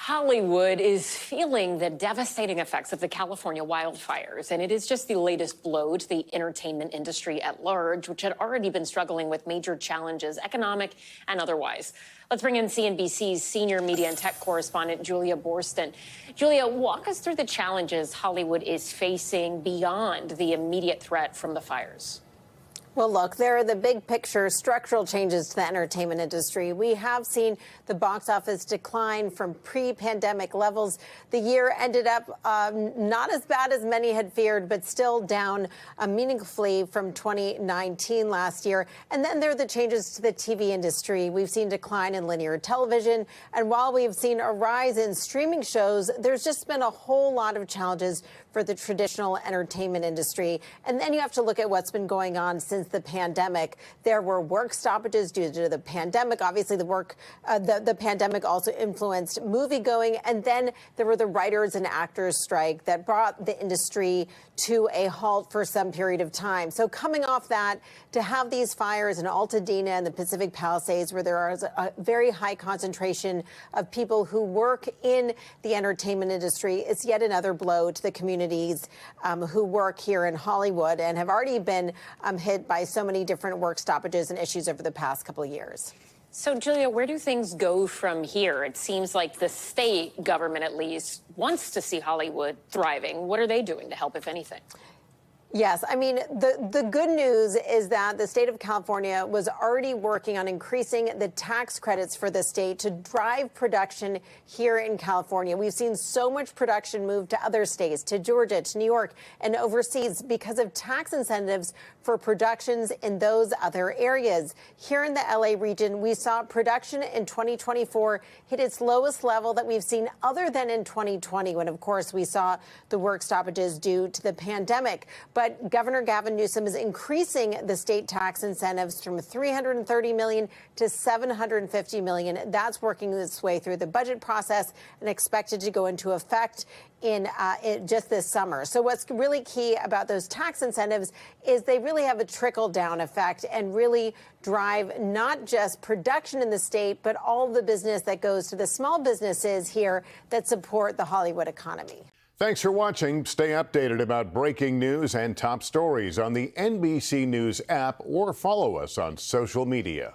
Hollywood is feeling the devastating effects of the California wildfires, and it is just the latest blow to the entertainment industry at large, which had already been struggling with major challenges, economic and otherwise. Let's bring in CNBC's senior media and tech correspondent, Julia Boorstin. Julia, walk us through the challenges Hollywood is facing beyond the immediate threat from the fires. Well, look, there are the big picture structural changes to the entertainment industry. We have seen the box office decline from pre-pandemic levels. The year ended up not as bad as many had feared, but still down meaningfully from 2019 last year. And then there are the changes to the TV industry. We've seen decline in linear television. And while we've seen a rise in streaming shows, there's just been a whole lot of challenges for the traditional entertainment industry. And then you have to look at what's been going on since the pandemic. There were work stoppages due to the pandemic. Obviously, the pandemic also influenced moviegoing. And then there were the writers and actors strike that brought the industry to a halt for some period of time. So coming off that, to have these fires in Altadena and the Pacific Palisades, where there is a very high concentration of people who work in the entertainment industry, is yet another blow to the communities who work here in Hollywood and have already been hit by so many different work stoppages and issues over the past couple of years. So, Julia, where do things go from here? It seems like the state government, at least, wants to see Hollywood thriving. What are they doing to help, if anything? Yes, I mean, the good news is that the state of California was already working on increasing the tax credits for the state to drive production here in California. We've seen so much production move to other states, to Georgia, to New York, and overseas because of tax incentives for productions in those other areas. Here in the LA region, we saw production in 2024 hit its lowest level that we've seen other than in 2020, when, of course, we saw the work stoppages due to the pandemic. But Governor Gavin Newsom is increasing the state tax incentives from $330 million to $750 million. That's working its way through the budget process and expected to go into effect in just this summer. So what's really key about those tax incentives is they really have a trickle-down effect and really drive not just production in the state, but all the business that goes to the small businesses here that support the Hollywood economy. Thanks for watching. Stay updated about breaking news and top stories on the NBC News app or follow us on social media.